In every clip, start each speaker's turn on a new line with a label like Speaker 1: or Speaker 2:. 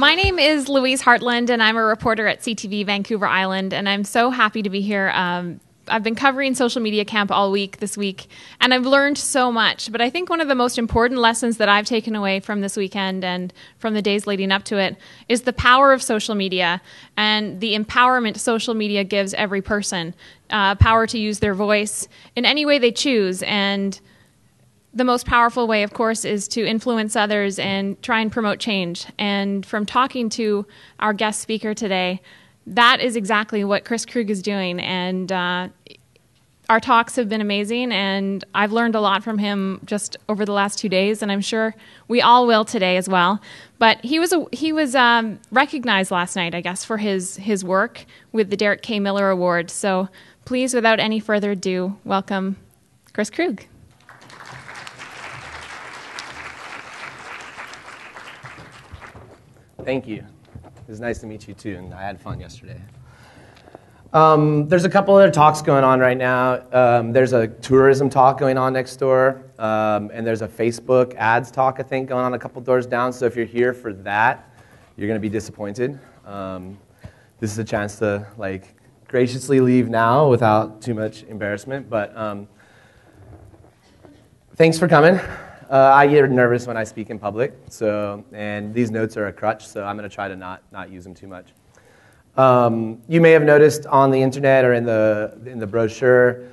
Speaker 1: My name is Louise Hartland, and I'm a reporter at CTV Vancouver Island, and I'm so happy to be here. I've been covering Social Media Camp all week this week, and I've learned so much. But I think one of the most important lessons that I've taken away from this weekend and from the days leading up to it is the power of social media and the empowerment social media gives every person, power to use their voice in any way they choose. And the most powerful way, of course, is to influence others and try and promote change. And from talking to our guest speaker today, that is exactly what Kris Krug is doing. And our talks have been amazing, and I've learned a lot from him just over the last 2 days, and I'm sure we all will today as well. But he was recognized last night, I guess, for his work with the Derek K. Miller Award. So please, without any further ado, welcome Kris Krug.
Speaker 2: Thank you. It was nice to meet you too, and I had fun yesterday. There's a couple other talks going on right now. There's a tourism talk going on next door, and there's a Facebook ads talk, I think, going on a couple doors down. So if you're here for that, you're going to be disappointed. This is a chance to graciously leave now without too much embarrassment. But thanks for coming. I get nervous when I speak in public, and these notes are a crutch, so I'm going to try to not use them too much. You may have noticed on the internet or in the brochure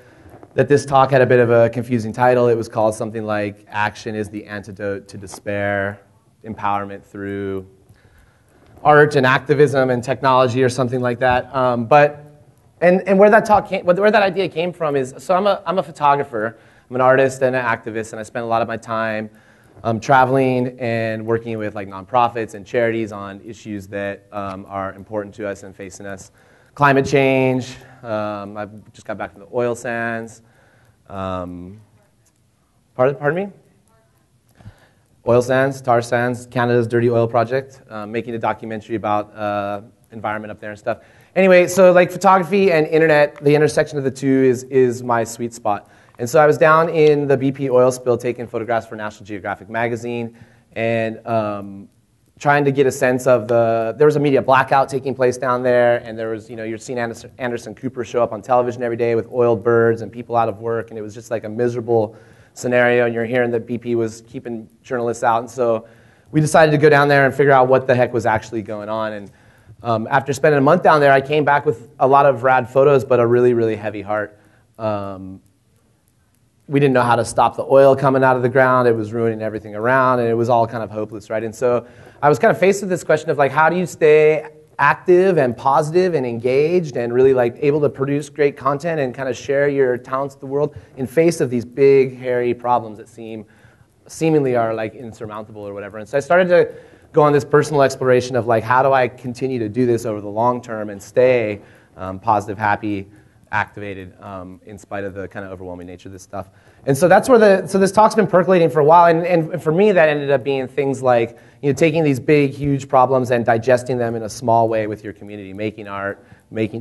Speaker 2: that this talk had a bit of a confusing title. It was called something like "Action is the Antidote to Despair: Empowerment Through Art and Activism and Technology," or something like that. But where that idea came from is, so I'm a photographer. I'm an artist and an activist, and I spend a lot of my time traveling and working with nonprofits and charities on issues that are important to us and facing us. Climate change. I just got back from the oil sands. Pardon me? Oil sands, tar sands, Canada's dirty oil project. Making a documentary about environment up there and stuff. Anyway, so photography and internet, the intersection of the two is my sweet spot. And so I was down in the BP oil spill taking photographs for National Geographic magazine and trying to get a sense of there was a media blackout taking place down there, and there was, you're seeing Anderson Cooper show up on television every day with oiled birds and people out of work, and it was just like a miserable scenario, and you're hearing that BP was keeping journalists out. And so we decided to go down there and figure out what the heck was actually going on. And after spending a month down there, I came back with a lot of rad photos, but a really, really heavy heart. We didn't know how to stop the oil coming out of the ground. It was ruining everything around, and it was all kind of hopeless, right? And so I was kind of faced with this question of how do you stay active and positive and engaged and really able to produce great content and kind of share your talents with the world in face of these big, hairy problems that seemingly are insurmountable or whatever. And so I started to go on this personal exploration of how do I continue to do this over the long term and stay positive, happy, activated in spite of the kind of overwhelming nature of this stuff. And so that's where so this talk's been percolating for a while, and for me that ended up being things like taking these big, huge problems and digesting them in a small way with your community, making art,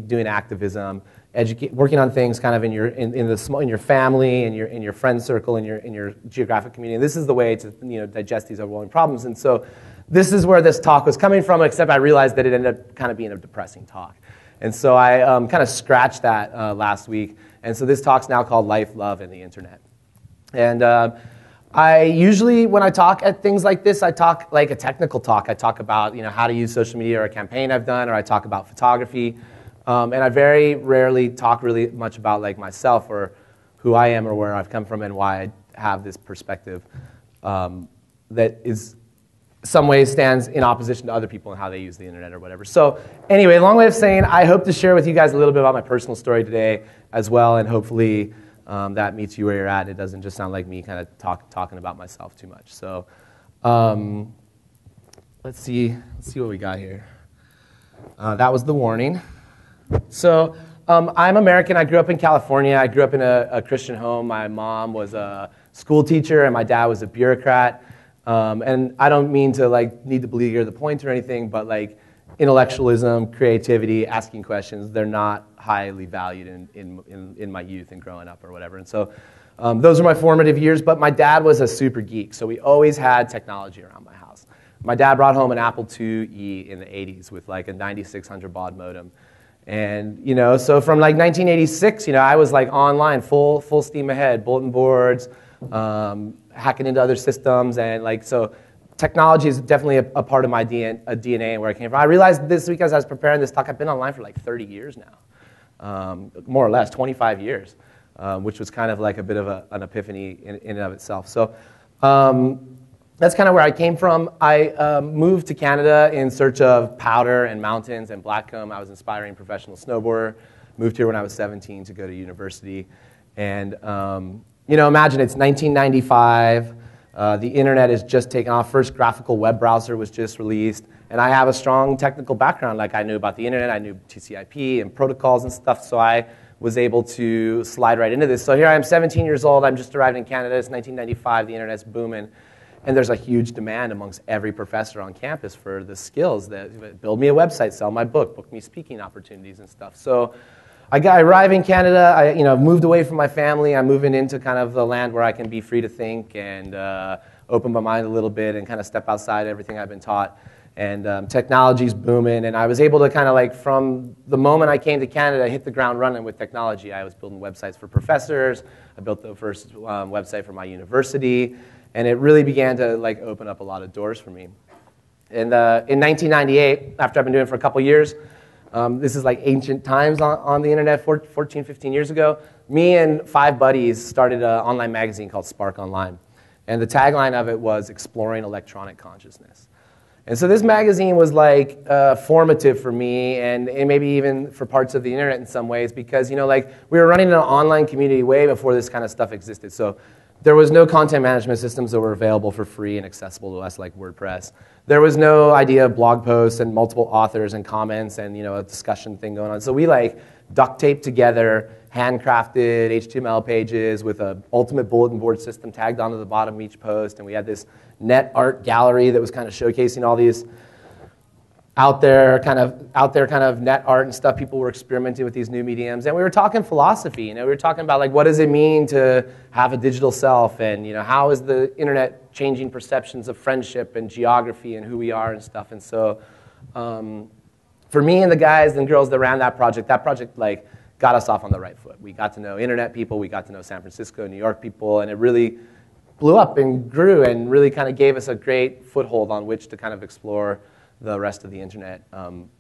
Speaker 2: doing activism, working on things kind of in your family, in your friend circle, in your geographic community. And this is the way to digest these overwhelming problems. And so this is where this talk was coming from, except I realized that it ended up kind of being a depressing talk. And so I kind of scratched that last week. And so this talk's now called Life, Love, and the Internet. And I usually, when I talk at things like this, I talk like a technical talk. I talk about how to use social media or a campaign I've done, or I talk about photography. And I very rarely talk really much about myself or who I am or where I've come from and why I have this perspective that is some ways stands in opposition to other people and how they use the internet or whatever. So anyway, long way of saying, I hope to share with you guys a little bit about my personal story today as well, and hopefully that meets you where you're at. It doesn't just sound like me kind of talking about myself too much. So let's see what we got here. That was the warning. So I'm American. I grew up in California. I grew up in a Christian home. My mom was a school teacher, and my dad was a bureaucrat. And I don't mean to need to belabor the point or anything, but intellectualism, creativity, asking questions, they're not highly valued in my youth and growing up or whatever. And so those are my formative years, but my dad was a super geek, so we always had technology around my house. my dad brought home an Apple IIe in the 80s with like a 9600 baud modem. And, so from like 1986, I was like online, full steam ahead, bulletin boards, hacking into other systems. And like, so technology is definitely a part of my DNA and where I came from. I realized this week as I was preparing this talk, I've been online for like 30 years now, more or less, 25 years, which was kind of like a bit of an epiphany in and of itself. So that's kind of where I came from. I moved to Canada in search of powder and mountains and blackcomb. I was an aspiring professional snowboarder. Moved here when I was 17 to go to university. And, imagine it's 1995. The internet is just taken off. First graphical web browser was just released. And I have a strong technical background. Like I knew about the internet. I knew TCP and protocols and stuff. So I was able to slide right into this. So here I am, 17 years old. I'm just arrived in Canada. It's 1995. The internet's booming. And there's a huge demand amongst every professor on campus for the skills that build me a website, sell my book me speaking opportunities and stuff. So I arrive in Canada. I moved away from my family. I'm moving into kind of the land where I can be free to think and open my mind a little bit and kind of step outside everything I've been taught. And technology's booming. And I was able to kind of like from the moment I came to Canada, hit the ground running with technology. I was building websites for professors. I built the first website for my university. And it really began to like open up a lot of doors for me. And in 1998, after I've been doing it for a couple years, this is like ancient times on the internet, 14, 15 years ago, me and 5 buddies started an online magazine called Spark Online. And the tagline of it was exploring electronic consciousness. And so this magazine was like formative for me and maybe even for parts of the internet in some ways because, like we were running an online community way before this kind of stuff existed. So there was no content management systems that were available for free and accessible to us like WordPress. There was no idea of blog posts and multiple authors and comments and a discussion thing going on. So we like duct taped together, handcrafted HTML pages with an ultimate bulletin board system tagged onto the bottom of each post. And we had this net art gallery that was kind of showcasing all these out there kind of net art and stuff. People were experimenting with these new mediums, and we were talking philosophy. We were talking about like what does it mean to have a digital self, and how is the internet changing perceptions of friendship and geography and who we are and stuff. And so, for me and the guys and girls that ran that project like got us off on the right foot. We got to know internet people, we got to know San Francisco, New York people, and it really blew up and grew and really kind of gave us a great foothold on which to kind of explore the rest of the internet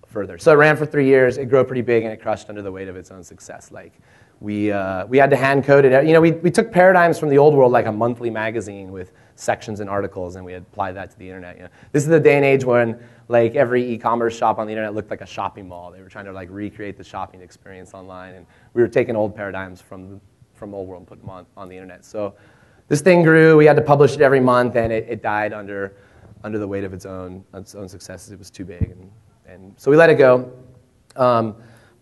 Speaker 2: further. So it ran for 3 years. It grew pretty big, and it crushed under the weight of its own success. Like we had to hand code it. We took paradigms from the old world, like a monthly magazine with sections and articles, and we applied that to the internet. This is the day and age when like every e-commerce shop on the internet looked like a shopping mall. They were trying to like recreate the shopping experience online, and we were taking old paradigms from old world and putting them on the internet. So this thing grew. We had to publish it every month, and it died under the weight of its own successes. It was too big, and so we let it go.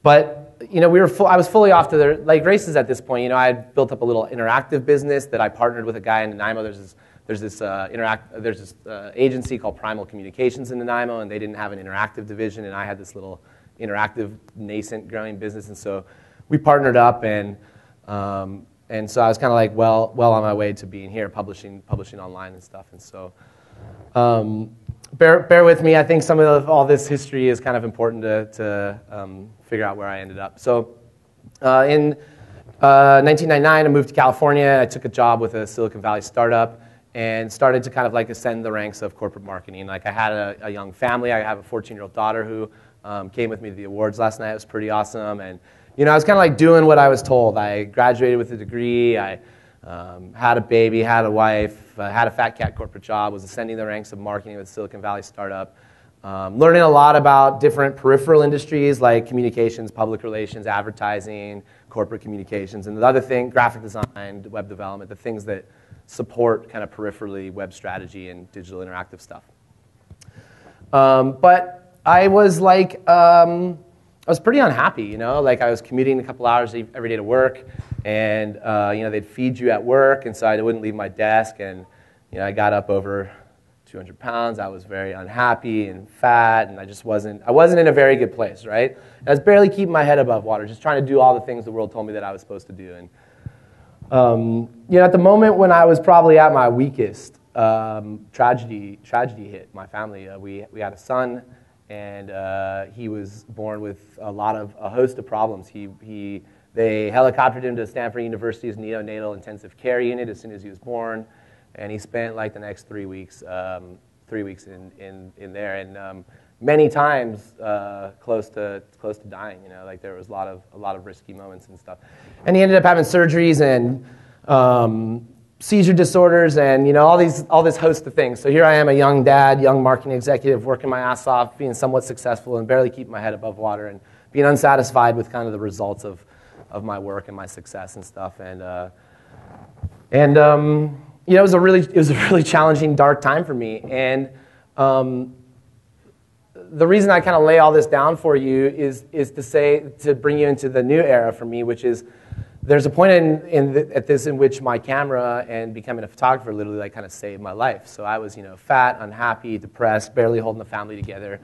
Speaker 2: But I was fully off to the races at this point. I had built up a little interactive business that I partnered with a guy in Nanaimo. There's this agency called Primal Communications in Nanaimo, and they didn't have an interactive division, and I had this little interactive nascent growing business, and so we partnered up, and so I was kind of like well on my way to being here, publishing online and stuff, and so. Bear with me. I think some of all this history is kind of important to figure out where I ended up. So in 1999, I moved to California. I took a job with a Silicon Valley startup and started to kind of like ascend the ranks of corporate marketing. Like I had a young family. I have a 14-year-old daughter who came with me to the awards last night. It was pretty awesome. And I was kind of like doing what I was told. I graduated with a degree. I had a baby, had a wife, had a fat cat corporate job, was ascending the ranks of marketing with a Silicon Valley startup, learning a lot about different peripheral industries like communications, public relations, advertising, corporate communications, and the other thing, graphic design, web development, the things that support kind of peripherally web strategy and digital interactive stuff. But I was like, I was pretty unhappy, like I was commuting a couple hours every day to work, and they'd feed you at work, and so I wouldn't leave my desk, and I got up over 200 pounds. I was very unhappy and fat, and I wasn't in a very good place, right? I was barely keeping my head above water, just trying to do all the things the world told me that I was supposed to do. And at the moment when I was probably at my weakest, tragedy hit my family. We had a son, and he was born with a host of problems. They helicoptered him to Stanford University's neonatal intensive care unit as soon as he was born, and he spent like the next 3 weeks in there, and many times close to dying. Like there was a lot of risky moments and stuff, and he ended up having surgeries and seizure disorders and all this host of things. So here I am, a young dad, young marketing executive, working my ass off, being somewhat successful and barely keeping my head above water, and being unsatisfied with kind of the results of my work and my success and stuff. And it was a really challenging, dark time for me. And the reason I kind of lay all this down for you is to bring you into the new era for me, which is there's a point in which my camera and becoming a photographer literally like kind of saved my life. So I was fat, unhappy, depressed, barely holding the family together,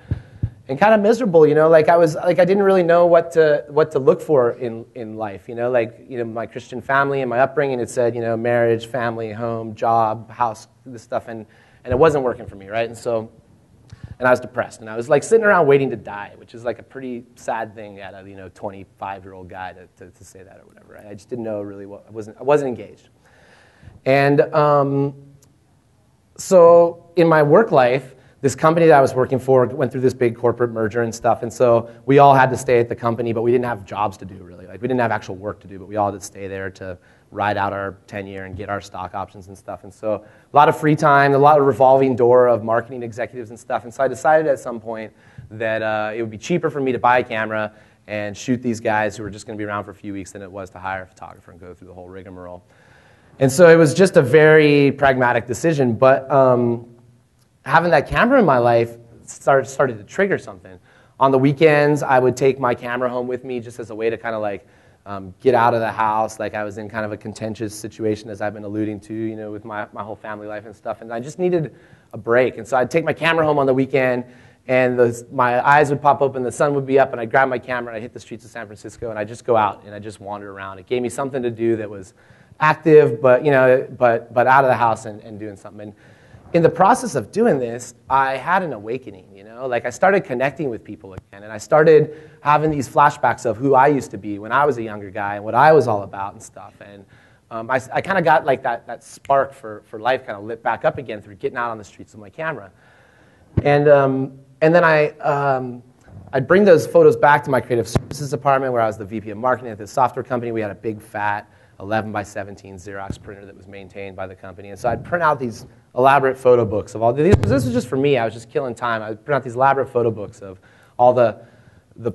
Speaker 2: and kind of miserable. I didn't really know what to look for in life. My Christian family and my upbringing, it said marriage, family, home, job, house, this stuff, and it wasn't working for me, right? And I was depressed, and I was like sitting around waiting to die, which is like a pretty sad thing at a 25-year-old guy to say that or whatever. Right? I just didn't know really what I wasn't engaged. And so in my work life, this company that I was working for went through this big corporate merger and stuff, and so we all had to stay at the company, but we didn't have jobs to do really. Like we didn't have actual work to do, but we all had to stay there to ride out our tenure and get our stock options and stuff. And so a lot of free time, a lot of revolving door of marketing executives and stuff. And so I decided at some point that it would be cheaper for me to buy a camera and shoot these guys who were just going to be around for a few weeks than it was to hire a photographer and go through the whole rigmarole. And so it was just a very pragmatic decision. But having that camera in my life started to trigger something. On the weekends, I would take my camera home with me just as a way to kind of like get out of the house. Like I was in kind of a contentious situation, as I've been alluding to, with my whole family life and stuff. And I just needed a break. And so I'd take my camera home on the weekend, and my eyes would pop open, the sun would be up, and I'd grab my camera, and I'd hit the streets of San Francisco, and I'd just go out, and I'd just wander around. It gave me something to do that was active, but out of the house and doing something. And in the process of doing this, I had an awakening, Like I started connecting with people again, and I started having these flashbacks of who I used to be when I was a younger guy and what I was all about and stuff. And I kind of got like that spark for life kind of lit back up again through getting out on the streets with my camera. And then I'd bring those photos back to my creative services department where I was the VP of marketing at this software company. We had a big fat 11 by 17 Xerox printer that was maintained by the company. And so I'd print out these elaborate photo books of all these. This was just for me. I was just killing time. I'd print out these elaborate photo books of all the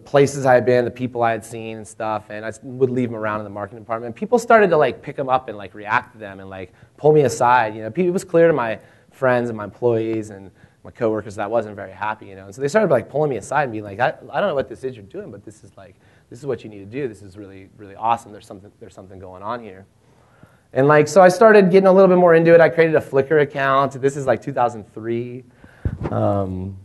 Speaker 2: places I had been, the people I had seen and stuff, and I would leave them around in the marketing department. And people started to like pick them up and like react to them and like pull me aside. It was clear to my friends and my employees and my coworkers that I wasn't very happy. And so they started like pulling me aside and being like, I don't know what this is you're doing, but this is what you need to do. This is really, really awesome. There's something going on here. And so I started getting a little bit more into it. I created a Flickr account. This is like 2003. And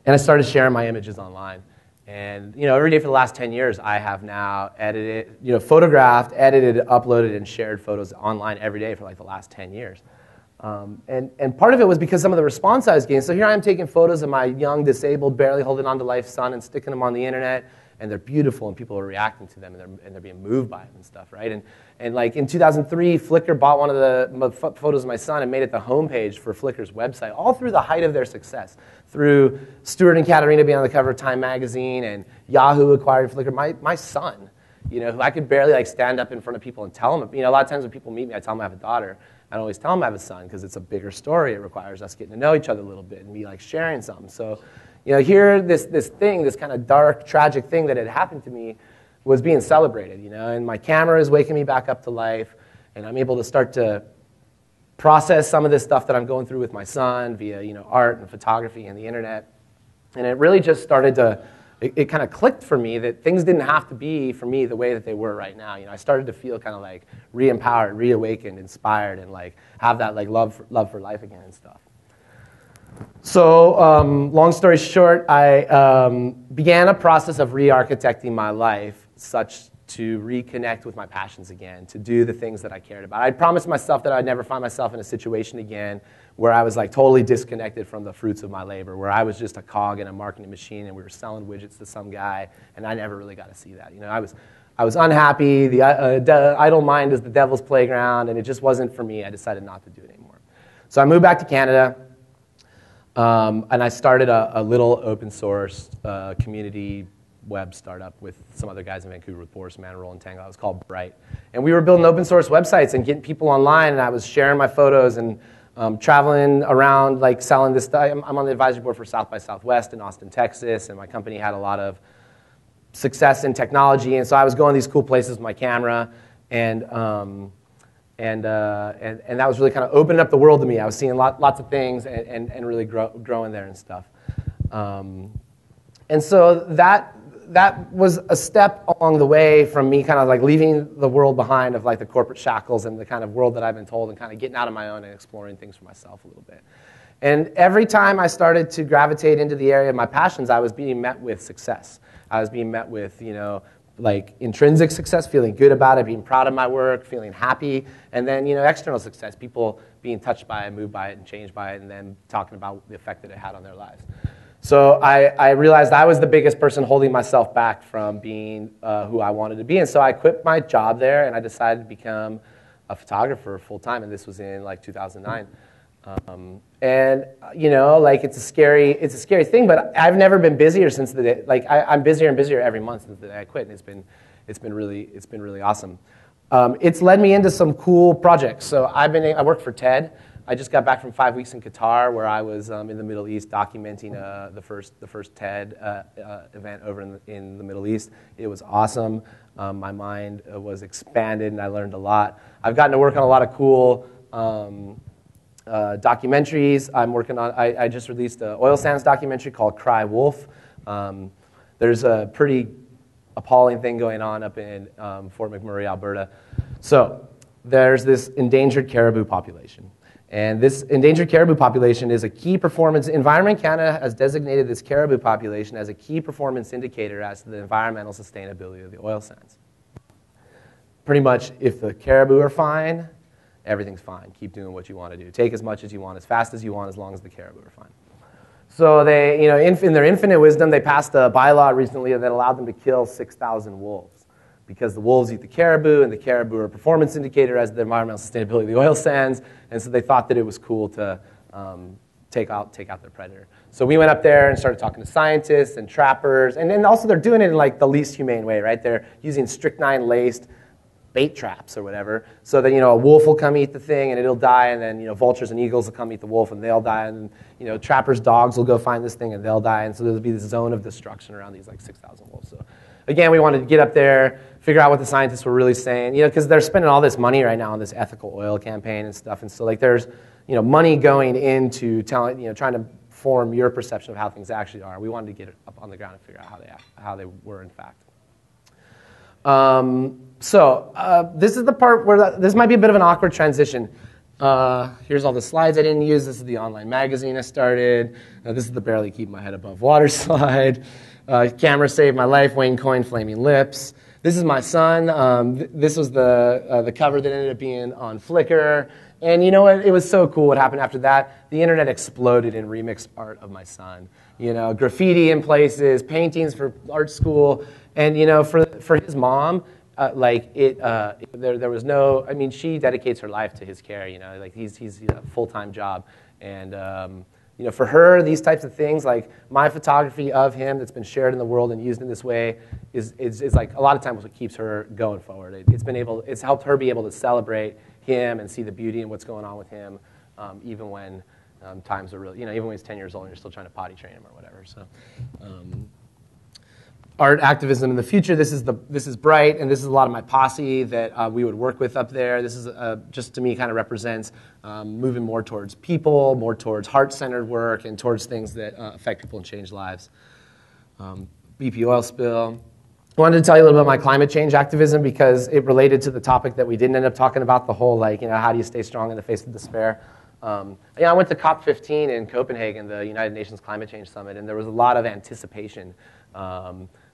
Speaker 2: I started sharing my images online. And every day for the last 10 years, I have now edited, photographed, edited, uploaded, and shared photos online every day for like the last 10 years. And part of it was because some of the response I was getting. So here I am taking photos of my young, disabled, barely holding on to life son and sticking them on the internet. And they're beautiful, and people are reacting to them, and they're being moved by them and stuff, right? And like in 2003, Flickr bought one of the photos of my son and made it the homepage for Flickr's website, all through the height of their success, through Stuart and Katarina being on the cover of Time magazine, and Yahoo acquired Flickr. My son, who I could barely like stand up in front of people and tell them. A lot of times when people meet me, I tell them I have a daughter. I don't always tell them I have a son because it's a bigger story. It requires us getting to know each other a little bit and me like sharing something. So. Here, this thing, this kind of dark, tragic thing that had happened to me was being celebrated, and my camera is waking me back up to life, and I'm able to start to process some of this stuff that I'm going through with my son via, art and photography and the internet. And it really just started to, it kind of clicked for me that things didn't have to be, for me, the way that they were right now. I started to feel kind of like re-empowered, reawakened, inspired, and like have that like love for life again and stuff. So, long story short, I began a process of re-architecting my life such to reconnect with my passions again, to do the things that I cared about. I promised myself that I'd never find myself in a situation again where I was like totally disconnected from the fruits of my labor, where I was just a cog in a marketing machine and we were selling widgets to some guy, and I never really got to see that. I was unhappy. The idle mind is the devil's playground, and it just wasn't for me. I decided not to do it anymore. So I moved back to Canada, and I started a little open source community web startup with some other guys in Vancouver with Boris Manroll and Tango. It was called Bright. And we were building open source websites and getting people online, and I was sharing my photos and traveling around like selling this stuff. I'm on the advisory board for South by Southwest in Austin, Texas, and my company had a lot of success in technology, and so I was going to these cool places with my camera, and that was really kind of opening up the world to me. I was seeing lots of things and really growing there and stuff. And so that was a step along the way from me kind of like leaving the world behind of like the corporate shackles and the kind of world that I've been told, and kind of getting out of my own and exploring things for myself a little bit. And every time I started to gravitate into the area of my passions, I was being met with success. I was being met with, like intrinsic success, feeling good about it, being proud of my work, feeling happy, and then, external success, people being touched by it, moved by it, and changed by it, and then talking about the effect that it had on their lives. So I realized I was the biggest person holding myself back from being who I wanted to be, and so I quit my job there, and I decided to become a photographer full-time, and this was in like 2009. It's a scary thing, but I've never been busier since the day. Like I'm busier and busier every month since the day I quit, and it's been really awesome. It's led me into some cool projects. So I work for TED. I just got back from 5 weeks in Qatar, where I was in the Middle East documenting the first TED event over in the Middle East. It was awesome. My mind was expanded, and I learned a lot. I've gotten to work on a lot of cool documentaries. I'm working on. I just released an oil sands documentary called Cry Wolf. There's a pretty appalling thing going on up in Fort McMurray, Alberta. So there's this endangered caribou population. And this endangered caribou population is a key performance. Environment Canada has designated this caribou population as a key performance indicator as to the environmental sustainability of the oil sands. Pretty much, if the caribou are fine, everything's fine. Keep doing what you want to do. Take as much as you want, as fast as you want, as long as the caribou are fine. So they, in their infinite wisdom, they passed a bylaw recently that allowed them to kill 6,000 wolves, because the wolves eat the caribou, and the caribou are a performance indicator as the environmental sustainability of the oil sands, and so they thought that it was cool to take out their predator. So we went up there and started talking to scientists and trappers, and then also they're doing it in like the least humane way, right? They're using strychnine-laced bait traps or whatever, so that a wolf will come eat the thing and it'll die, and then vultures and eagles will come eat the wolf and they'll die, and trappers' dogs will go find this thing and they'll die, and so there'll be this zone of destruction around these like 6,000 wolves. So again, we wanted to get up there, figure out what the scientists were really saying, because they're spending all this money right now on this ethical oil campaign and stuff, and so like there's money going into telling trying to form your perception of how things actually are. We wanted to get it up on the ground and figure out how they were in fact. This is the part where this might be a bit of an awkward transition. Here's all the slides I didn't use. This is the online magazine I started. This is the barely keep my head above water slide. Camera saved my life, Wayne Coyne, Flaming Lips. This is my son. This was the cover that ended up being on Flickr. And you know what? It was so cool what happened after that. The internet exploded in remixed art of my son. Graffiti in places, paintings for art school. And for his mom, there was no. I mean, she dedicates her life to his care. He's a full-time job, and for her, these types of things, like my photography of him that's been shared in the world and used in this way, is like a lot of times what keeps her going forward. It's helped her be able to celebrate him and see the beauty in what's going on with him, even when times are really, even when he's 10 years old and you're still trying to potty train him or whatever. So. Art activism in the future. This is Bright, and this is a lot of my posse that we would work with up there. This is just to me kind of represents moving more towards people, more towards heart-centered work, and towards things that affect people and change lives. BP oil spill. I wanted to tell you a little bit about my climate change activism because it related to the topic that we didn't end up talking about, the whole how do you stay strong in the face of despair. I went to COP15 in Copenhagen, the United Nations Climate Change Summit, and there was a lot of anticipation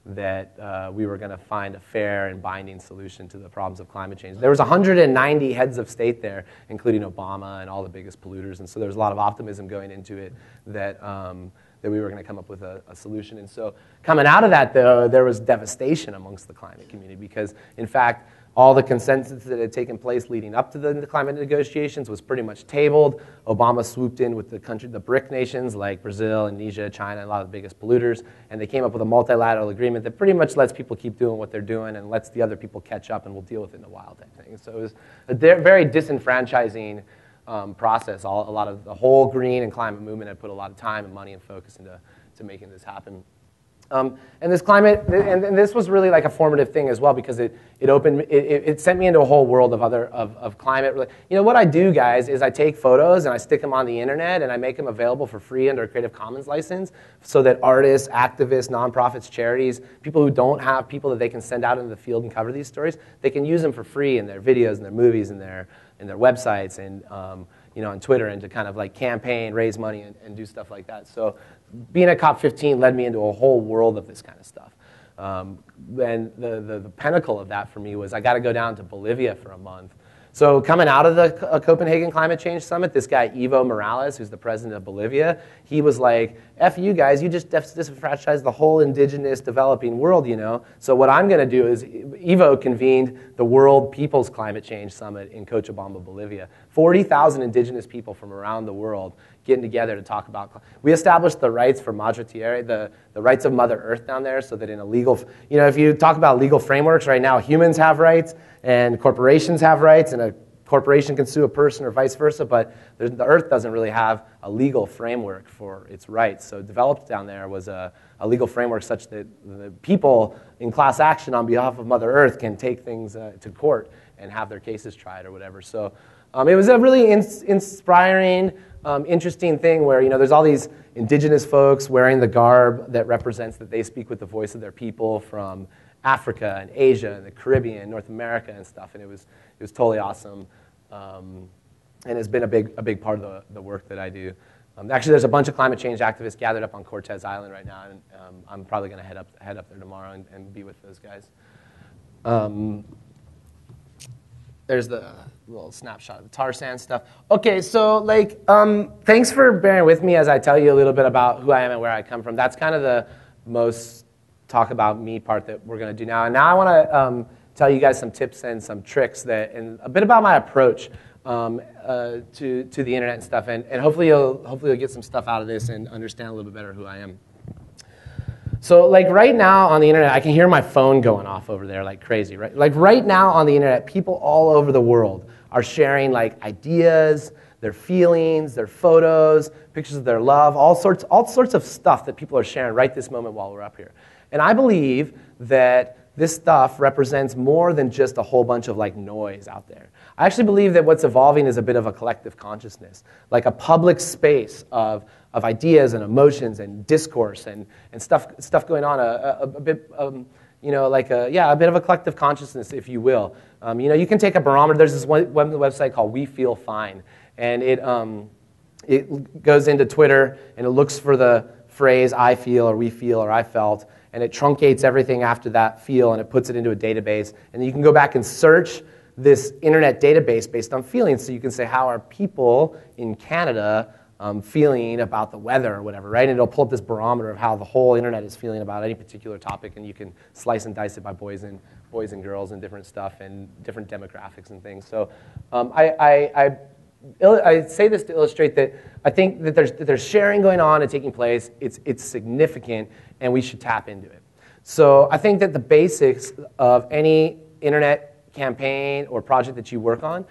Speaker 2: that we were going to find a fair and binding solution to the problems of climate change. There was 190 heads of state there, including Obama and all the biggest polluters, and so there was a lot of optimism going into it that we were going to come up with a solution. And so coming out of that, though, there was devastation amongst the climate community because, in fact, all the consensus that had taken place leading up to the climate negotiations was pretty much tabled. Obama swooped in with the BRIC nations like Brazil, Indonesia, China, and a lot of the biggest polluters, and they came up with a multilateral agreement that pretty much lets people keep doing what they're doing and lets the other people catch up, and we'll deal with it in a while type thing. So it was a very disenfranchising process. A lot of the whole green and climate movement had put a lot of time and money and focus into making this happen. And this climate, and this was really like a formative thing as well because it sent me into a whole world of climate. You know, what I do, guys, is I take photos and I stick them on the internet and I make them available for free under a Creative Commons license so that artists, activists, nonprofits, charities, people who don't have people that they can send out into the field and cover these stories, they can use them for free in their videos and their movies and their websites and on Twitter, and to kind of like campaign, raise money, and do stuff like that. So being at COP15 led me into a whole world of this kind of stuff. And the pinnacle of that for me was I got to go down to Bolivia for a month. So coming out of the Copenhagen Climate Change Summit, this guy Evo Morales, who's the president of Bolivia, he was like, F you guys, you just disenfranchised the whole indigenous developing world, you know? So what I'm going to do is, Evo convened the World People's Climate Change Summit in Cochabamba, Bolivia. 40,000 indigenous people from around the world getting together to talk about. We established the rights for Madre Tierra, the rights of Mother Earth down there, so that in a legal, if you talk about legal frameworks right now, humans have rights and corporations have rights, and a corporation can sue a person or vice versa, but the Earth doesn't really have a legal framework for its rights. So developed down there was a legal framework such that the people in class action on behalf of Mother Earth can take things to court and have their cases tried or whatever. So it was a really inspiring, interesting thing where there's all these indigenous folks wearing the garb that represents that they speak with the voice of their people from Africa and Asia and the Caribbean, North America and stuff, and it was totally awesome, and it's been a big part of the work that I do. Actually, there's a bunch of climate change activists gathered up on Cortez Island right now, and I'm probably going to head up there tomorrow and be with those guys. There's the little snapshot of the tar sand stuff. Okay, so thanks for bearing with me as I tell you a little bit about who I am and where I come from. That's kind of the most talk about me part that we're going to do now. And now I want to tell you guys some tips and some tricks and a bit about my approach to the internet and stuff. And hopefully you'll get some stuff out of this and understand a little bit better who I am. So right now on the internet, I can hear my phone going off over there like crazy, right? Right now on the internet, people all over the world are sharing ideas, their feelings, their photos, pictures of their love, all sorts of stuff that people are sharing right this moment while we're up here. And I believe that this stuff represents more than just a whole bunch of noise out there. I actually believe that what's evolving is a bit of a collective consciousness, like a public space of ideas and emotions and discourse and stuff going on, a bit a bit of a collective consciousness, if you will. You can take a barometer. There's this one website called We Feel Fine, and it goes into Twitter and it looks for the phrase I feel or we feel or I felt, and it truncates everything after that feel and it puts it into a database, and you can go back and search this internet database based on feelings. So you can say, how are people in Canada feeling about the weather or whatever, right? And it'll pull up this barometer of how the whole internet is feeling about any particular topic, and you can slice and dice it by boys and girls and different stuff and different demographics and things. So I say this to illustrate that I think that there's sharing going on and taking place. It's significant, and we should tap into it. So I think that the basics of any internet campaign or project that you work on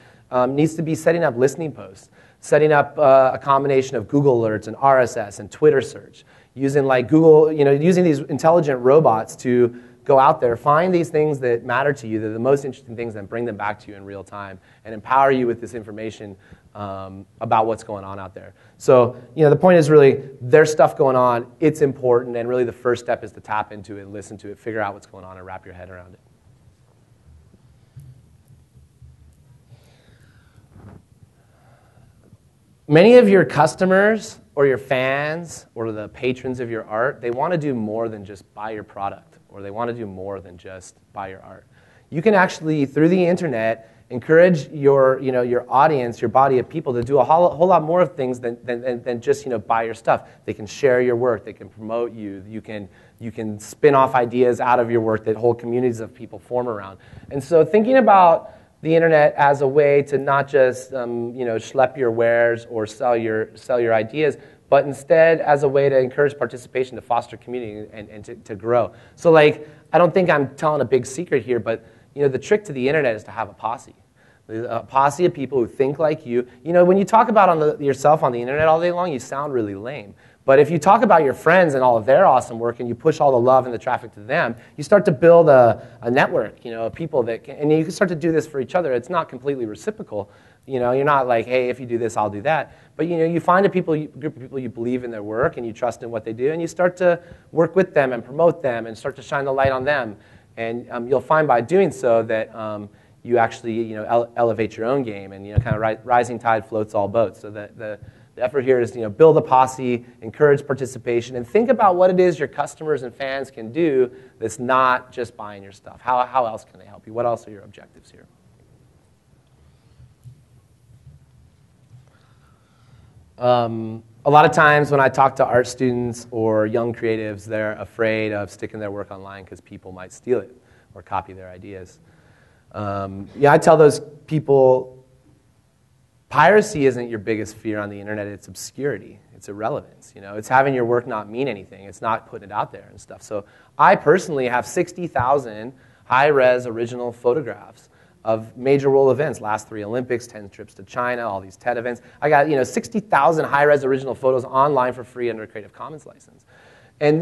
Speaker 2: needs to be setting up listening posts, setting up a combination of Google alerts and RSS and Twitter search, using Google, using these intelligent robots to go out there, find these things that matter to you, that are the most interesting things, and bring them back to you in real time and empower you with this information about what's going on out there. So, the point is really, there's stuff going on, it's important, and really the first step is to tap into it, listen to it, figure out what's going on, and wrap your head around it. Many of your customers or your fans or the patrons of your art, they want to do more than just buy your product. or they want to do more than just buy your art. You can actually, through the internet, encourage your audience, your body of people to do a whole lot more of things than just buy your stuff. They can share your work. They can promote you. You can spin off ideas out of your work that whole communities of people form around. And so thinking about the internet as a way to not just schlep your wares or sell your ideas, but instead as a way to encourage participation, to foster community, and to grow. So I don't think I'm telling a big secret here, but the trick to the internet is to have a posse. A posse of people who think like you. When you talk about yourself on the internet all day long, you sound really lame. But if you talk about your friends and all of their awesome work and you push all the love and the traffic to them, you start to build a network, of people that can, and you can start to do this for each other. It's not completely reciprocal. You're not like, hey, if you do this, I'll do that. But you find a group of people you believe in their work and you trust in what they do, and you start to work with them and promote them and start to shine the light on them. And you'll find by doing so that you actually elevate your own game, and kind of rising tide floats all boats. So the effort here is build a posse, encourage participation, and think about what it is your customers and fans can do that's not just buying your stuff. How else can they help you? What else are your objectives here? A lot of times when I talk to art students or young creatives, they're afraid of sticking their work online because people might steal it or copy their ideas. I tell those people, piracy isn't your biggest fear on the internet. It's obscurity. It's irrelevance. It's having your work not mean anything. It's not putting it out there and stuff. So I personally have 60,000 high-res original photographs of major world events, last 3 Olympics, 10 trips to China, all these TED events. I got 60,000 high-res original photos online for free under a Creative Commons license. And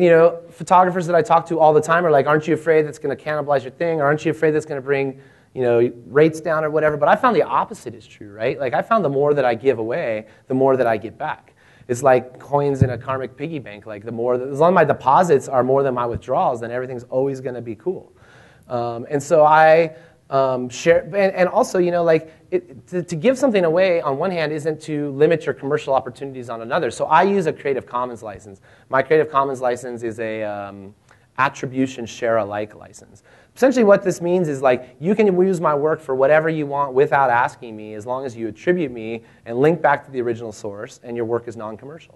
Speaker 2: photographers that I talk to all the time are like, aren't you afraid that's going to cannibalize your thing? Or aren't you afraid that's going to bring rates down or whatever? But I found the opposite is true, right? I found the more that I give away, the more that I get back. It's like coins in a karmic piggy bank. As long as my deposits are more than my withdrawals, then everything's always going to be cool. And so I share, and also, to give something away on one hand isn't to limit your commercial opportunities on another. So I use a Creative Commons license. My Creative Commons license is a attribution share alike license. Essentially what this means is you can use my work for whatever you want without asking me, as long as you attribute me and link back to the original source and your work is non-commercial.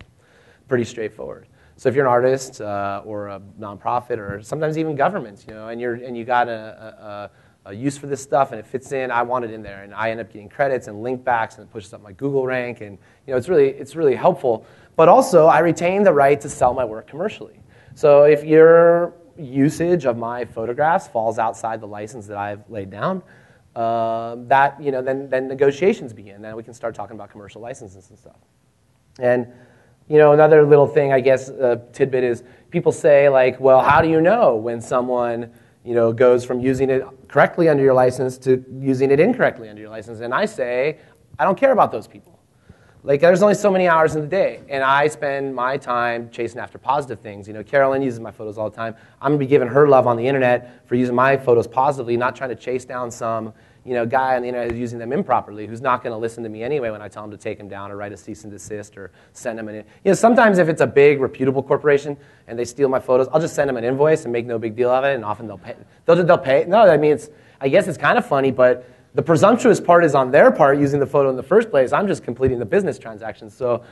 Speaker 2: Pretty straightforward. So if you're an artist or a nonprofit or sometimes even governments, and you got a use for this stuff and it fits in, I want it in there, and I end up getting credits and link backs, and it pushes up my Google rank, and it's really helpful. But also I retain the right to sell my work commercially. So if your usage of my photographs falls outside the license that I've laid down, then negotiations begin. Then we can start talking about commercial licenses and stuff. And another little thing, I guess, tidbit is people say well, how do you know when someone goes from using it correctly under your license to using it incorrectly under your license? And I say, I don't care about those people. There's only so many hours in the day, and I spend my time chasing after positive things. Carolyn uses my photos all the time. I'm going to be giving her love on the internet for using my photos positively, not trying to chase down some guy on the internet who's using them improperly, who's not going to listen to me anyway when I tell him to take him down or write a cease and desist or send him an. Sometimes if it's a big, reputable corporation and they steal my photos, I'll just send them an invoice and make no big deal of it, and often they'll pay. They'll pay. No, I guess it's kind of funny, but the presumptuous part is on their part using the photo in the first place. I'm just completing the business transaction. So,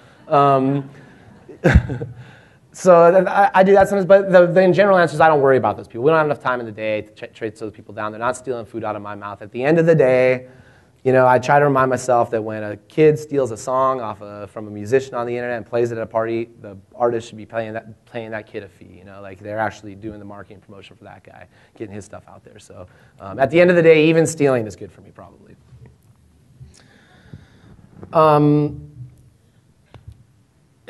Speaker 2: so I do that sometimes. But the general answer is I don't worry about those people. We don't have enough time in the day to chase those people down. They're not stealing food out of my mouth. At the end of the day, I try to remind myself that when a kid steals a song from a musician on the internet and plays it at a party, the artist should be paying that kid a fee. They're actually doing the marketing promotion for that guy, getting his stuff out there. So at the end of the day, even stealing is good for me, probably.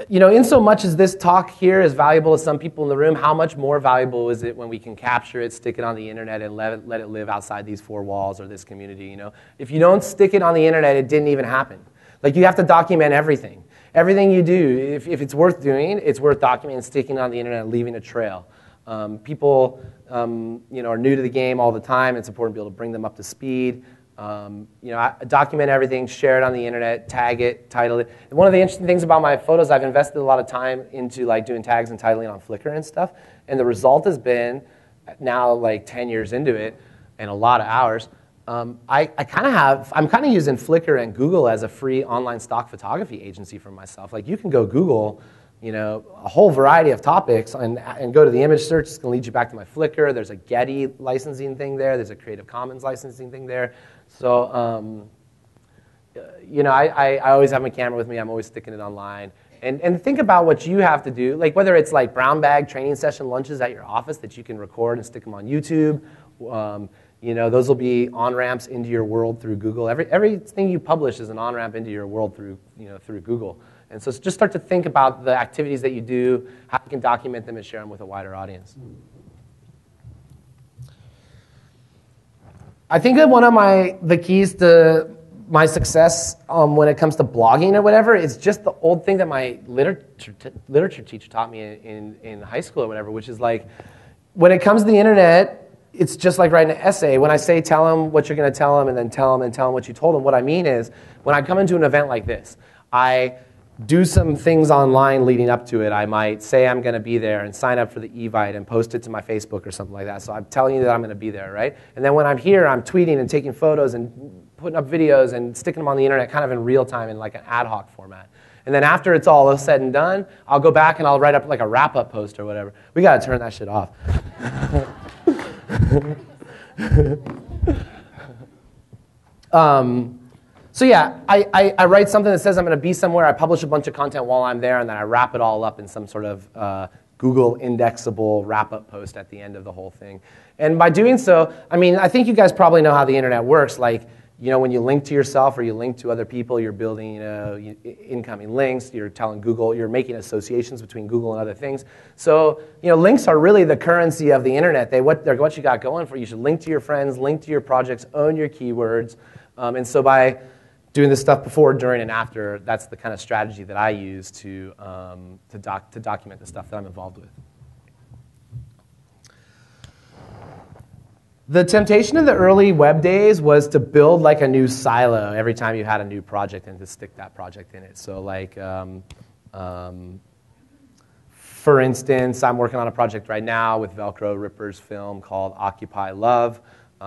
Speaker 2: In so much as this talk here is valuable to some people in the room, how much more valuable is it when we can capture it, stick it on the internet, and let it live outside these 4 walls or this community? If you don't stick it on the internet, it didn't even happen. You have to document everything. Everything you do, if it's worth doing, it's worth documenting, sticking it on the internet, and leaving a trail. People are new to the game all the time. It's important to be able to bring them up to speed. I document everything, share it on the internet, tag it, title it. And one of the interesting things about my photos, I've invested a lot of time into doing tags and titling on Flickr and stuff. And the result has been now like 10 years into it and a lot of hours, I'm kind of using Flickr and Google as a free online stock photography agency for myself. Like you can go Google, a whole variety of topics and go to the image search. It's going to lead you back to my Flickr. There's a Getty licensing thing there. There's a Creative Commons licensing thing there. So, I always have my camera with me. I'm always sticking it online. And think about what you have to do, like whether it's like brown bag training session lunches at your office that you can record and stick them on YouTube. Those will be on-ramps into your world through Google. Everything you publish is an on-ramp into your world through Google. And so just start to think about the activities that you do, how you can document them and share them with a wider audience. I think that one of the keys to my success when it comes to blogging or whatever is just the old thing that my literature teacher taught me in high school or whatever, which is like, when it comes to the internet, it's just like writing an essay. When I say tell them what you're going to tell them and then tell them what you told them, what I mean is when I come into an event like this, I do some things online leading up to it. I might say I'm going to be there and sign up for the Evite and post it to my Facebook or something like that. So I'm telling you that I'm going to be there, right? And then when I'm here, I'm tweeting and taking photos and putting up videos and sticking them on the internet kind of in real time in like an ad hoc format. And then after it's all said and done, I'll go back and I'll write up like a wrap-up post or whatever. We got to turn that shit off. So yeah, I write something that says I'm going to be somewhere. I publish a bunch of content while I'm there, and then I wrap it all up in some sort of Google indexable wrap-up post at the end of the whole thing. And by doing so, I think you guys probably know how the internet works. Like, when you link to yourself or you link to other people, you're building incoming links. You're telling Google, you're making associations between Google and other things. So links are really the currency of the internet. They're what you got going for you. You should link to your friends, link to your projects, own your keywords. And so by doing this stuff before, during, and after, that's the kind of strategy that I use to document the stuff that I'm involved with. The temptation in the early web days was to build like a new silo every time you had a new project and to stick that project in it. So like, for instance, I'm working on a project right now with Velcro Ripper's film called Occupy Love,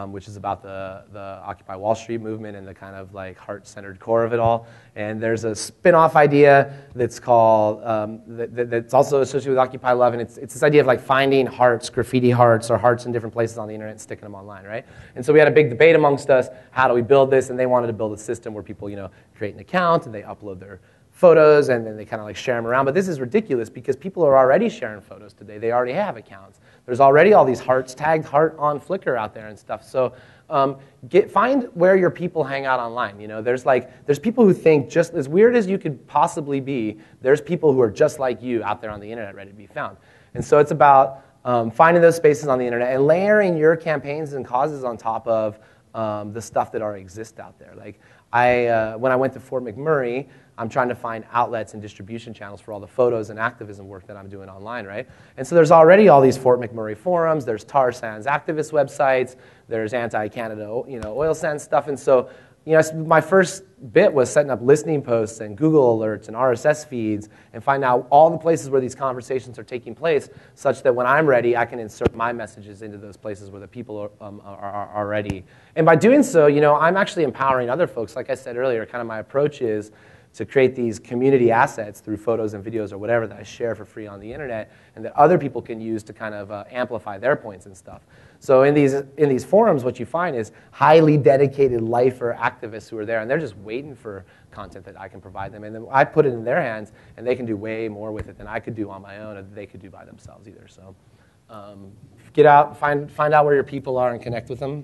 Speaker 2: which is about the Occupy Wall Street movement and the kind of like heart-centered core of it all. And there's a spin-off idea that's called, that's also associated with Occupy Love, and it's this idea of like finding hearts, graffiti hearts, or hearts in different places on the internet and sticking them online, right? And so we had a big debate amongst us, how do we build this? And they wanted to build a system where people, create an account and they upload their photos and then they kind of like share them around. But this is ridiculous because people are already sharing photos today. They already have accounts. There's already all these hearts, tagged heart on Flickr out there and stuff. So find where your people hang out online. There's people who think, just as weird as you could possibly be, there's people who are just like you out there on the internet ready to be found. And so it's about finding those spaces on the internet and layering your campaigns and causes on top of the stuff that already exists out there. Like when I went to Fort McMurray, I'm trying to find outlets and distribution channels for all the photos and activism work that I'm doing online, right? And so there's already all these Fort McMurray forums, there's tar sands activist websites, there's anti-Canada, oil sands stuff. And so, my first bit was setting up listening posts and Google alerts and RSS feeds and find out all the places where these conversations are taking place, such that when I'm ready, I can insert my messages into those places where the people are already. And by doing so, I'm actually empowering other folks. Like I said earlier, kind of my approach is to create these community assets through photos and videos or whatever that I share for free on the internet and that other people can use to kind of amplify their points and stuff. So in these forums, what you find is highly dedicated lifer activists who are there, and they're just waiting for content that I can provide them. And then I put it in their hands, and they can do way more with it than I could do on my own or they could do by themselves either. So get out, find out where your people are and connect with them.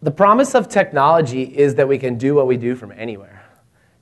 Speaker 2: The promise of technology is that we can do what we do from anywhere.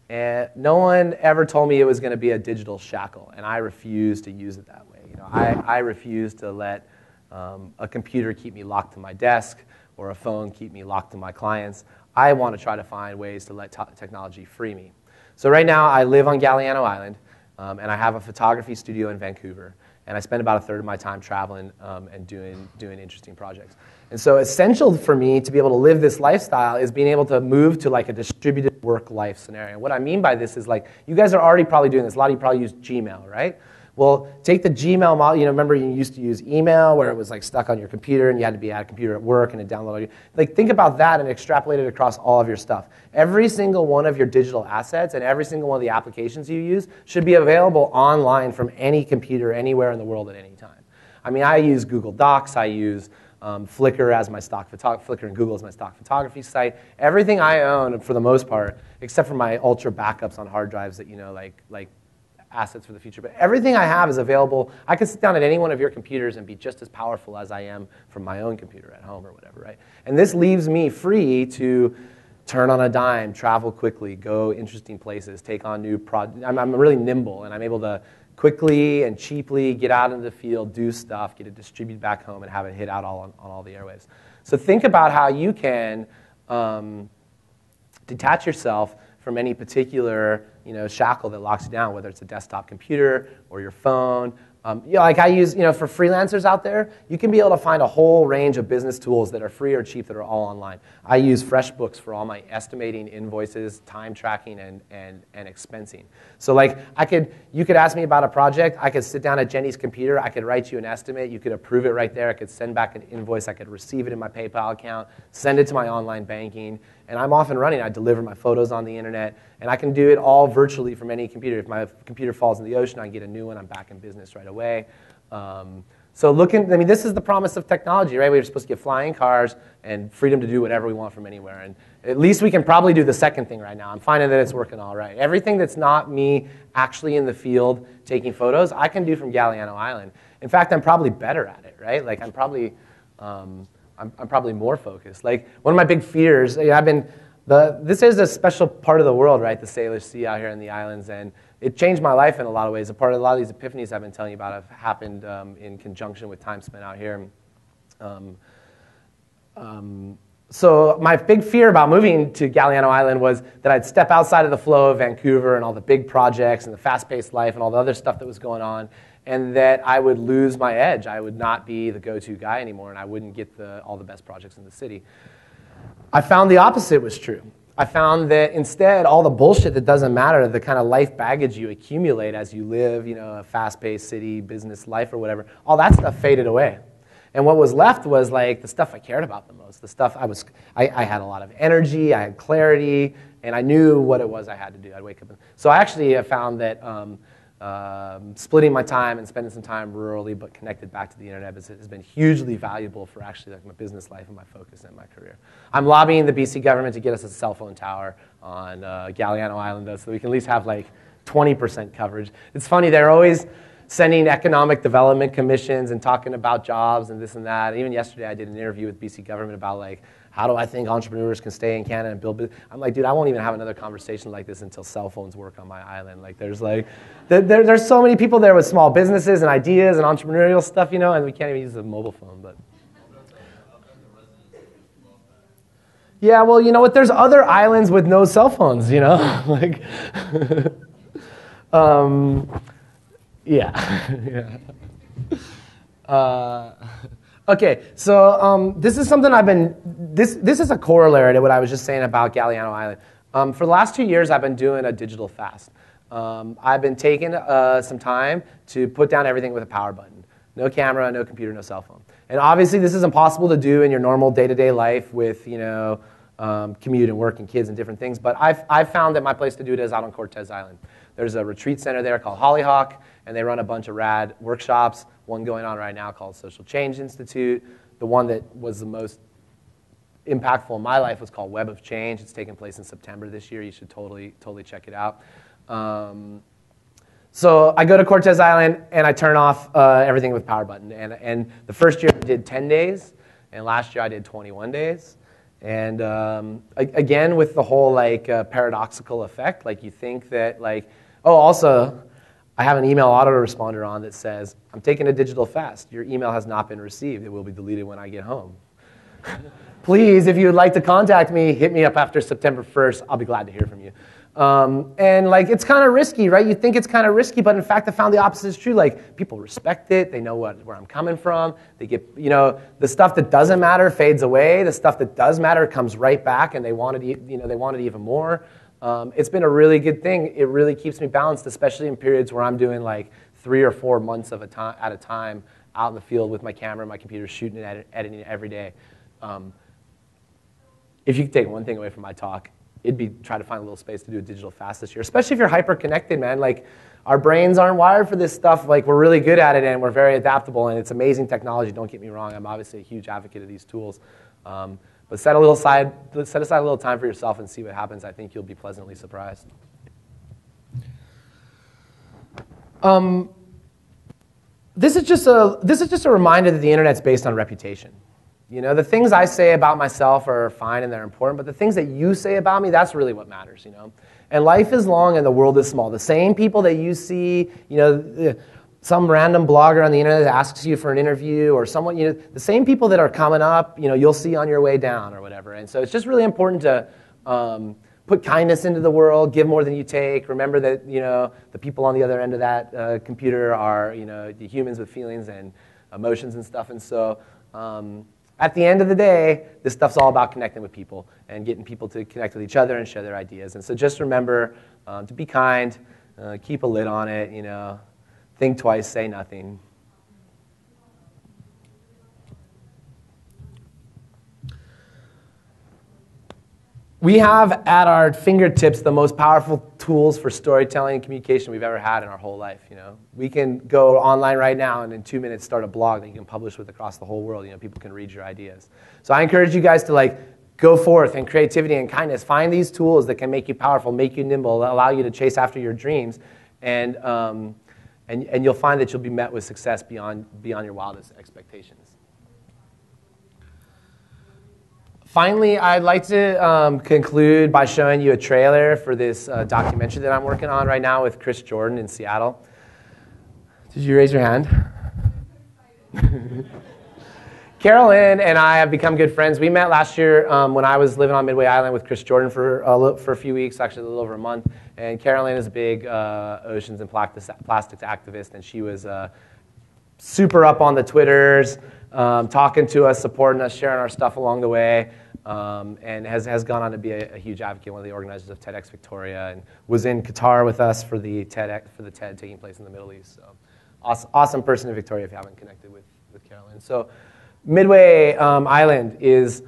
Speaker 2: And no one ever told me it was going to be a digital shackle, and I refuse to use it that way. I refuse to let a computer keep me locked to my desk or a phone keep me locked to my clients. I want to try to find ways to let technology free me. So right now, I live on Galliano Island, and I have a photography studio in Vancouver. And I spend about a third of my time traveling and doing interesting projects. And so essential for me to be able to live this lifestyle is being able to move to like a distributed work life scenario. What I mean by this is like, you guys are already probably doing this. A lot of you probably use Gmail, right? Well, take the Gmail model. Remember you used to use email where it was like stuck on your computer and you had to be at a computer at work and it downloaded. Like think about that and extrapolate it across all of your stuff. Every single one of your digital assets and every single one of the applications you use should be available online from any computer anywhere in the world at any time. I mean, I use Google Docs. I use Flickr as my stock Flickr and Google as my stock photography site. Everything I own, for the most part, except for my ultra backups on hard drives that like assets for the future. But everything I have is available. I can sit down at any one of your computers and be just as powerful as I am from my own computer at home or whatever, right? And this leaves me free to turn on a dime, travel quickly, go interesting places, take on new projects. I'm really nimble, and I'm able to quickly and cheaply get out into the field, do stuff, get it distributed back home, and have it hit out on all the airwaves. So think about how you can detach yourself from any particular shackle that locks you down, whether it's a desktop computer or your phone. Like I use, for freelancers out there, you can be able to find a whole range of business tools that are free or cheap that are all online. I use FreshBooks for all my estimating, invoices, time tracking, and expensing. So like you could ask me about a project, I could sit down at Jenny's computer, I could write you an estimate, you could approve it right there, I could send back an invoice, I could receive it in my PayPal account, send it to my online banking, and I'm off and running. I deliver my photos on the internet, and I can do it all virtually from any computer. If my computer falls in the ocean, I can get a new one, I'm back in business right away. So this is the promise of technology, right? We're supposed to get flying cars and freedom to do whatever we want from anywhere. And at least we can probably do the second thing right now. I'm finding that it's working all right. Everything that's not me actually in the field taking photos, I can do from Galliano Island. In fact, I'm probably better at it, right? Like I'm probably more focused. Like one of my big fears, this is a special part of the world, right? The Salish Sea out here in the islands, and it changed my life in a lot of ways. A lot of these epiphanies I've been telling you about have happened in conjunction with time spent out here. So my big fear about moving to Galliano Island was that I'd step outside of the flow of Vancouver and all the big projects and the fast-paced life and all the other stuff that was going on, and that I would lose my edge. I would not be the go-to guy anymore, and I wouldn't get all the best projects in the city. I found the opposite was true. I found that instead, all the bullshit that doesn't matter, the kind of life baggage you accumulate as you live, a fast-paced city, business life or whatever, all that stuff faded away. And what was left was like the stuff I cared about the most, the stuff I had a lot of energy, I had clarity, and I knew what it was I had to do. I'd wake up. So I actually have found that splitting my time and spending some time rurally but connected back to the internet has been hugely valuable for actually like my business life and my focus and my career. I'm lobbying the BC government to get us a cell phone tower on Galliano Island so that we can at least have like 20% coverage. It's funny, they're always sending economic development commissions and talking about jobs and this and that. Even yesterday I did an interview with BC government about like, how do I think entrepreneurs can stay in Canada and build business? I'm like, dude, I won't even have another conversation like this until cell phones work on my island. Like, there's so many people there with small businesses and ideas and entrepreneurial stuff, and we can't even use a mobile phone. But yeah, well, you know what? There's other islands with no cell phones, like, yeah. Okay, so this is something this is a corollary to what I was just saying about Galliano Island. For the last 2 years, I've been doing a digital fast. I've been taking some time to put down everything with a power button. No camera, no computer, no cell phone. And obviously, this is impossible to do in your normal day-to-day life with, commute and work and kids and different things. But I've found that my place to do it is out on Cortez Island. There's a retreat center there called Hollyhock, and they run a bunch of rad workshops. One going on right now called Social Change Institute. The one that was the most impactful in my life was called Web of Change. It's taking place in September this year. You should totally check it out. So I go to Cortez Island, and I turn off everything with power button. And the first year I did 10 days, and last year I did 21 days. And again, with the whole paradoxical effect, like you think that also I have an email autoresponder on that says, I'm taking a digital fast. Your email has not been received. It will be deleted when I get home. Please, if you would like to contact me, hit me up after September 1st. I'll be glad to hear from you. It's kind of risky, right? You think it's kind of risky, but in fact, I found the opposite is true. Like, people respect it. They know where I'm coming from. They get, the stuff that doesn't matter fades away. The stuff that does matter comes right back, and they want it even more. It's been a really good thing. It really keeps me balanced, especially in periods where I'm doing 3 or 4 months at a time out in the field with my camera and my computer, shooting and editing every day. If you could take one thing away from my talk, it'd be try to find a little space to do a digital fast this year, especially if you're hyper-connected, man. Like, our brains aren't wired for this stuff. Like, we're really good at it, and we're very adaptable, and it's amazing technology. Don't get me wrong. I'm obviously a huge advocate of these tools. But set aside a little time for yourself and see what happens. I think you'll be pleasantly surprised. This is just a reminder that the internet's based on reputation. You know, the things I say about myself are fine and they're important, but the things that you say about me, that's really what matters, you know. And life is long and the world is small. The same people that you see, you know, some random blogger on the internet that asks you for an interview, or someone, you know, the same people that are coming up, you know, you'll see on your way down or whatever. And so it's just really important to put kindness into the world, give more than you take. Remember that, you know, the people on the other end of that computer are, you know, the humans with feelings and emotions and stuff. And so at the end of the day, this stuff's all about connecting with people and getting people to connect with each other and share their ideas. And so just remember to be kind, keep a lid on it, you know, think twice, say nothing. We have at our fingertips the most powerful tools for storytelling and communication we've ever had in our whole life. You know, we can go online right now and in 2 minutes start a blog that you can publish with across the whole world. You know, people can read your ideas. So I encourage you guys to like go forth in creativity and kindness. Find these tools that can make you powerful, make you nimble, allow you to chase after your dreams, and you'll find that you'll be met with success beyond your wildest expectations. Finally, I'd like to conclude by showing you a trailer for this documentary that I'm working on right now with Chris Jordan in Seattle. Did you raise your hand? Carolyn and I have become good friends. We met last year when I was living on Midway Island with Chris Jordan for a few weeks, actually a little over a month. And Carolyn is a big oceans and plastics activist, and she was super up on the Twitters, talking to us, supporting us, sharing our stuff along the way, and has gone on to be a huge advocate, one of the organizers of TEDx Victoria, and was in Qatar with us for the TED taking place in the Middle East. So awesome person in Victoria if you haven't connected with Carolyn. So Midway Island is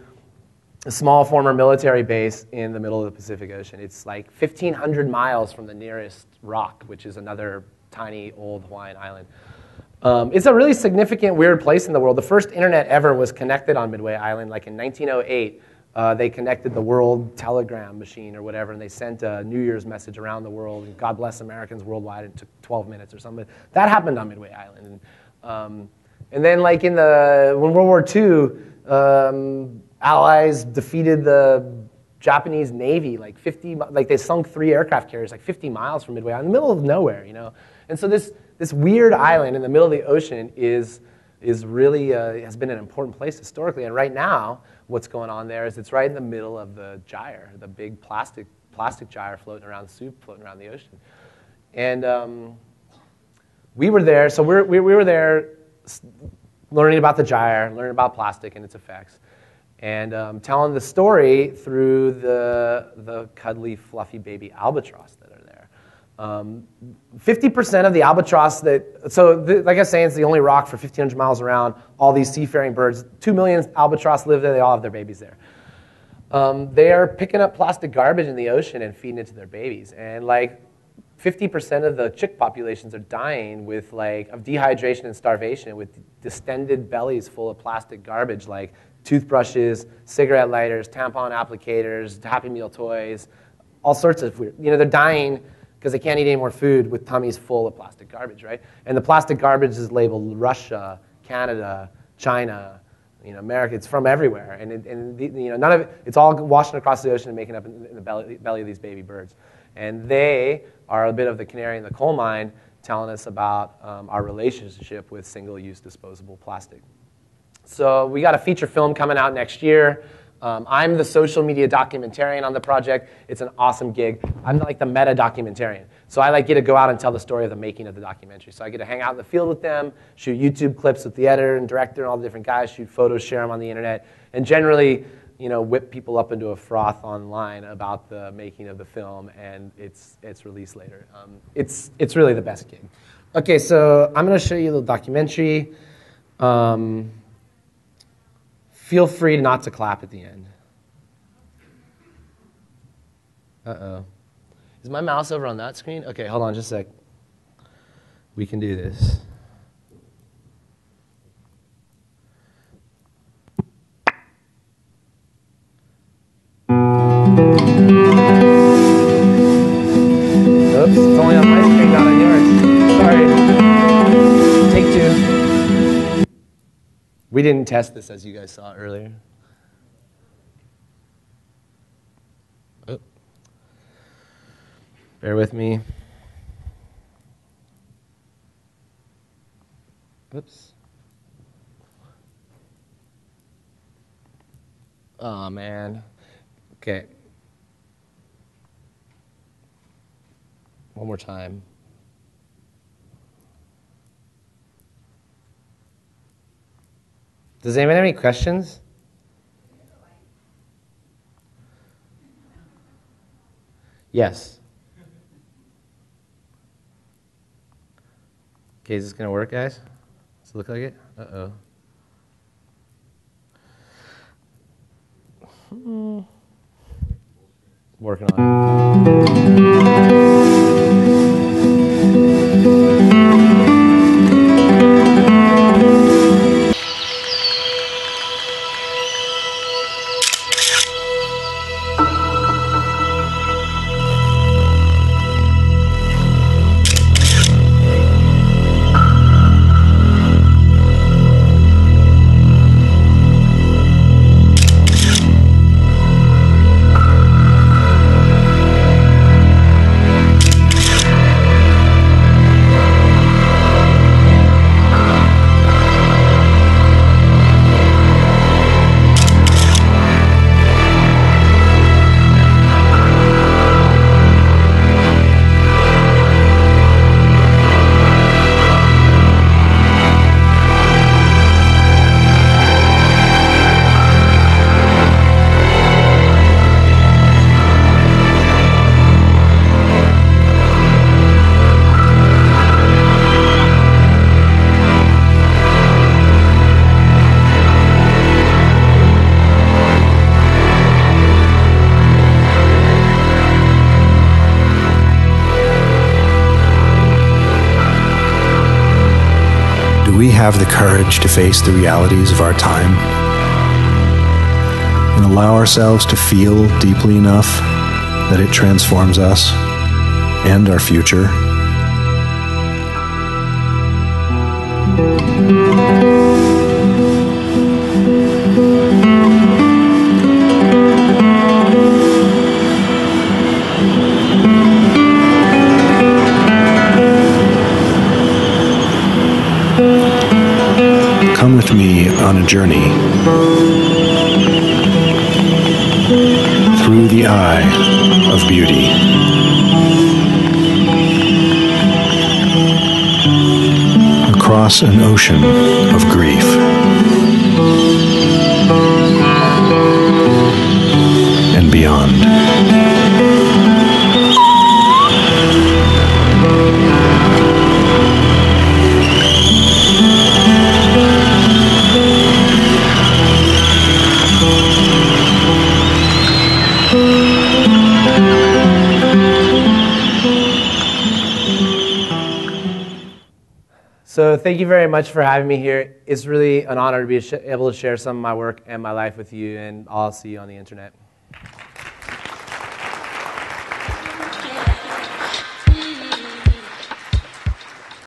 Speaker 2: a small former military base in the middle of the Pacific Ocean. It's like 1,500 miles from the nearest rock, which is another tiny old Hawaiian island. It's a really significant, weird place in the world. The first internet ever was connected on Midway Island, like in 1908. They connected the world telegram machine or whatever, and they sent a New Year's message around the world. And God bless Americans worldwide. It took 12 minutes or something. That happened on Midway Island. And then, like when World War II, Allies defeated the Japanese Navy, like they sunk 3 aircraft carriers, like 50 miles from Midway Island, in the middle of nowhere, you know. And so this weird island in the middle of the ocean is really has been an important place historically. And right now, what's going on there is it's right in the middle of the gyre, the big plastic gyre floating around the ocean. And we were there. So we were there, learning about the gyre, learning about plastic and its effects, and telling the story through the cuddly, fluffy baby albatross that are there. 50% of the albatross like I was saying, it's the only rock for 1,500 miles around, all these seafaring birds. 2 million albatross live there, they all have their babies there. They are picking up plastic garbage in the ocean and feeding it to their babies. And like 50% of the chick populations are dying of dehydration and starvation with distended bellies full of plastic garbage like toothbrushes, cigarette lighters, tampon applicators, Happy Meal toys, all sorts of weird. You know, they're dying because they can't eat any more food with tummies full of plastic garbage, right? And the plastic garbage is labeled Russia, Canada, China, you know, America. It's from everywhere, and you know, none of it. It's all washing across the ocean and making up in the belly of these baby birds. And they are a bit of the canary in the coal mine, telling us about our relationship with single-use disposable plastic. So we got a feature film coming out next year. I'm the social media documentarian on the project. It's an awesome gig. I'm like the meta documentarian. So I get to go out and tell the story of the making of the documentary. So I get to hang out in the field with them, shoot YouTube clips with the editor and director and all the different guys, shoot photos, share them on the internet, and generally, you know, whip people up into a froth online about the making of the film, and it's released later. It's really the best gig. Okay, so I'm going to show you a little documentary. Feel free not to clap at the end. Uh-oh. Is my mouse over on that screen? Okay, hold on just a sec. We can do this. Oops, it's only on my screen, not on yours. Sorry. Take two. We didn't test this as you guys saw earlier. Oh. Bear with me. Oops. Oh, man. Okay. One more time. Does anyone have any questions? Yes. Okay, is this going to work, guys? Does it look like it? Uh-oh. Working on it.
Speaker 3: Do we have the courage to face the realities of our time and allow ourselves to feel deeply enough that it transforms us and our future? Come with me on a journey through the eye of beauty. Across an ocean of grief. And beyond.
Speaker 2: So thank you very much for having me here. It's really an honor to be able to share some of my work and my life with you, and I'll see you on the internet.